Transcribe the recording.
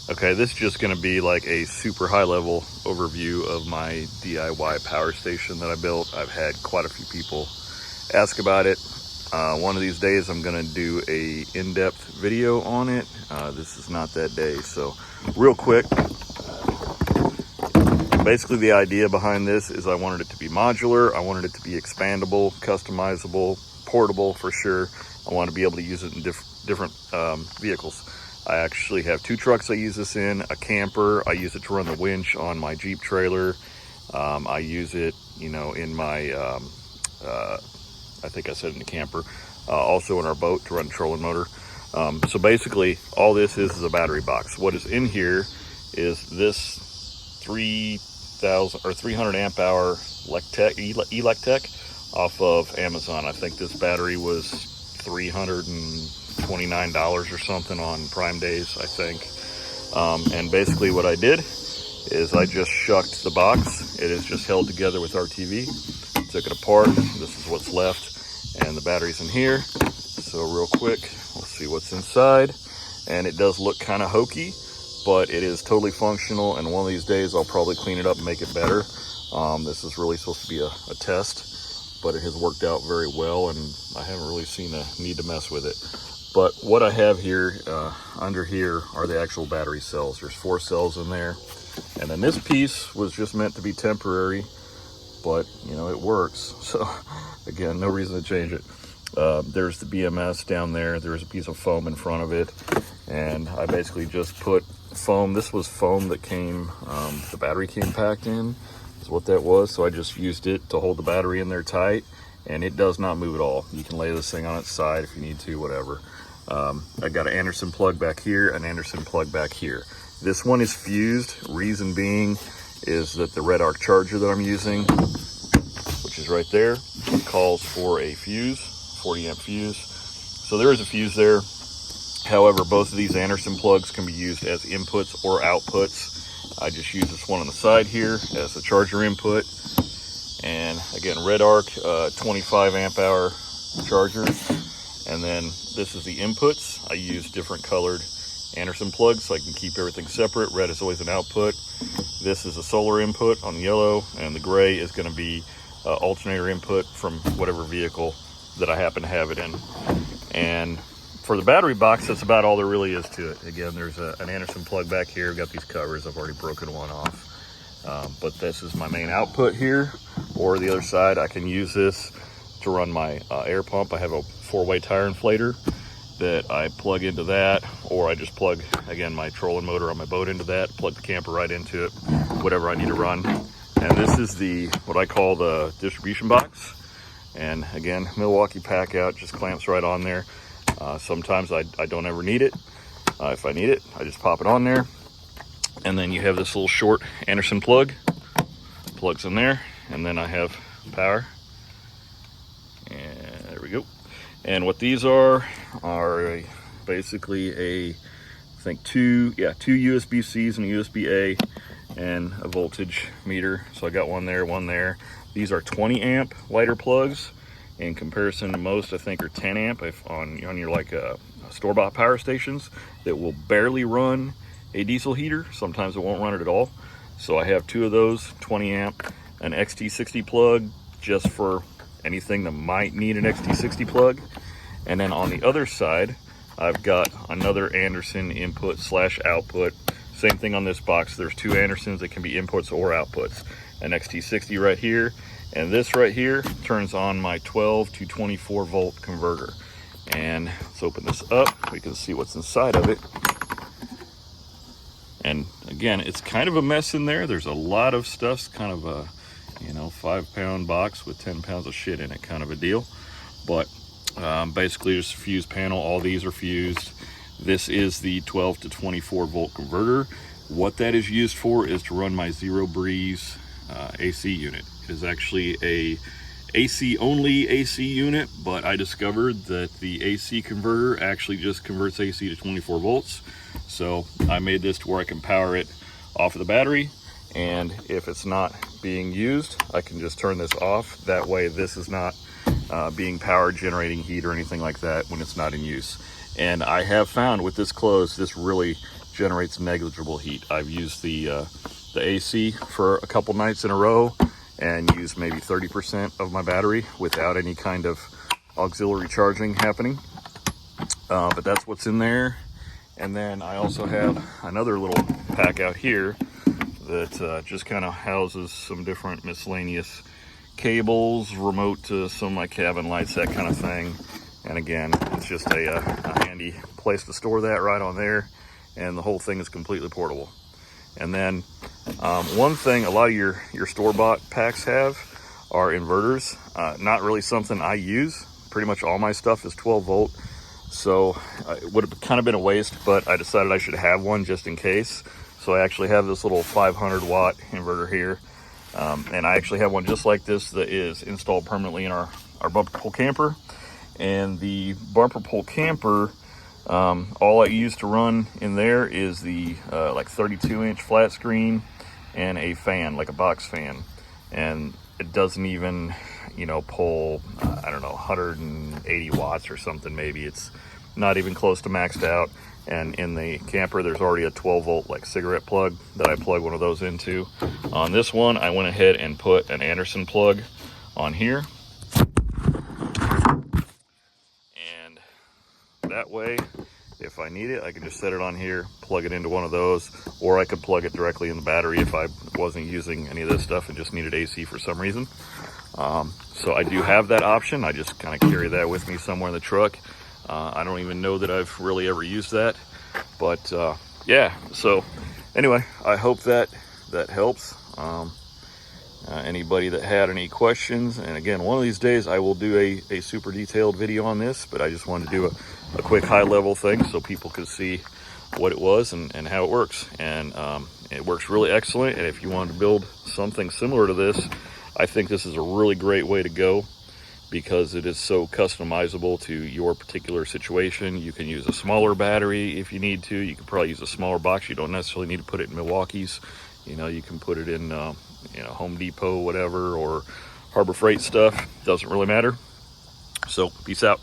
Okay, this is just going to be like a super high level overview of my DIY power station that I built. I've had quite a few people ask about it. One of these days I'm going to do a in-depth video on it. This is not that day, so real quick. Basically the idea behind this is I wanted it to be modular. I wanted it to be expandable, customizable, portable for sure. I want to be able to use it in different vehicles. I actually have 2 trucks I use this in, a camper. I use it to run the winch on my Jeep trailer. I use it, you know, in my, I think I said in the camper, also in our boat to run trolling motor. So basically all this is a battery box. What is in here is this 300 amp hour Electech off of Amazon. I think this battery was $329 or something on Prime Days, I think. And basically what I did is I just shucked the box. It is just held together with our TV. Took it apart. This is what's left, and the battery's in here. So real quick, we'll see what's inside. And it does look kind of hokey, but it is totally functional, and one of these days I'll probably clean it up and make it better. This is really supposed to be a test, but it has worked out very well, and I haven't really seen a need to mess with it. But what I have here, under here, are the actual battery cells. There's 4 cells in there, and then this piece was just meant to be temporary, but you know, it works. So again, no reason to change it. There's the BMS down there. There's a piece of foam in front of it, and I basically just put foam. This was foam that came, the battery came packed in, is what that was. So I just used it to hold the battery in there tight, and it does not move at all. You can lay this thing on its side if you need to, whatever. I got an Anderson plug back here, an Anderson plug back here. This one is fused. Reason being is that the red arc charger that I'm using, which is right there, calls for a fuse, 40 amp fuse. So there is a fuse there. However, both of these Anderson plugs can be used as inputs or outputs. I just use this one on the side here as the charger input. And again, red arc, 25 amp hour charger. And then this is the inputs. I use different colored Anderson plugs so I can keep everything separate. Red is always an output. This is a solar input on yellow, and the gray is going to be alternator input from whatever vehicle that I happen to have it in. And for the battery box, that's about all there really is to it. Again, there's an Anderson plug back here. I've got these covers. I've already broken one off. But this is my main output here. Or the other side, I can use this to run my air pump. I have a 4-way tire inflator that I plug into that, or I just plug, again, my trolling motor on my boat into that, plug the camper right into it, whatever I need to run. And this is what I call the distribution box. And again, Milwaukee packout, just clamps right on there. Sometimes I don't ever need it. If I need it, I just pop it on there. And then you have this little short Anderson plug, plugs in there. And then I have power. And there we go. And what these are basically I think two USB-Cs and a USB-A and a voltage meter. So I got one there, one there. These are 20 amp lighter plugs in comparison to most, I think, are 10 amp on your like store-bought power stations that will barely run a diesel heater. Sometimes it won't run it at all. So I have 2 of those, 20 amp, an XT60 plug just for anything that might need an XT60 plug. And then on the other side, I've got another Anderson input / output. Same thing on this box. There's 2 Andersons that can be inputs or outputs. An XT60 right here, and this right here turns on my 12 to 24 volt converter. And let's open this up. We can see what's inside of it. And again, it's kind of a mess in there. There's a lot of stuff. It's kind of a 5-pound box with 10 pounds of shit in it, kind of a deal. But basically there's a fuse panel. All these are fused. This is the 12 to 24 volt converter. What that is used for is to run my Zero Breeze AC unit. It is actually a AC only AC unit, but I discovered that the AC converter actually just converts AC to 24 volts. So I made this to where I can power it off of the battery, and if it's not being used, I can just turn this off. That way this is not being powered, generating heat or anything like that when it's not in use. And I have found with this closed, this really generates negligible heat. I've used the AC for a couple nights in a row and used maybe 30% of my battery without any kind of auxiliary charging happening. But that's what's in there. And then I also have another little pack out here that just kind of houses some different miscellaneous cables, remote to some of my cabin lights, that kind of thing. And again, it's just a handy place to store that right on there, and the whole thing is completely portable. And then one thing a lot of your store-bought packs have are inverters. Not really something I use. Pretty much all my stuff is 12 volt. So it would have kind of been a waste, but I decided I should have one just in case. So I actually have this little 500 watt inverter here. And I actually have one just like this that is installed permanently in our bumper pole camper. And the bumper pole camper, all I use to run in there is the like 32-inch flat screen and a fan, like a box fan. And it doesn't even, pull, I don't know, 180 watts or something maybe. It's not even close to maxed out. And in the camper, there's already a 12 volt like cigarette plug that I plug one of those into. On this one, I went ahead and put an Anderson plug on here. And that way, if I need it, I can just set it on here, plug it into one of those, or I could plug it directly in the battery if I wasn't using any of this stuff and just needed AC for some reason. So I do have that option. I just kind of carry that with me somewhere in the truck. I don't even know that I've really ever used that, but yeah. So anyway, I hope that helps. Anybody that had any questions, and again, one of these days I will do a super detailed video on this, but I just wanted to do a quick high level thing so people could see what it was and how it works. And it works really excellent. And if you wanted to build something similar to this, I think this is a really great way to go, because it is so customizable to your particular situation. You can use a smaller battery if you need to. You could probably use a smaller box. You don't necessarily need to put it in Milwaukee's. You can put it in Home Depot, whatever, or Harbor Freight stuff. Doesn't really matter. So peace out.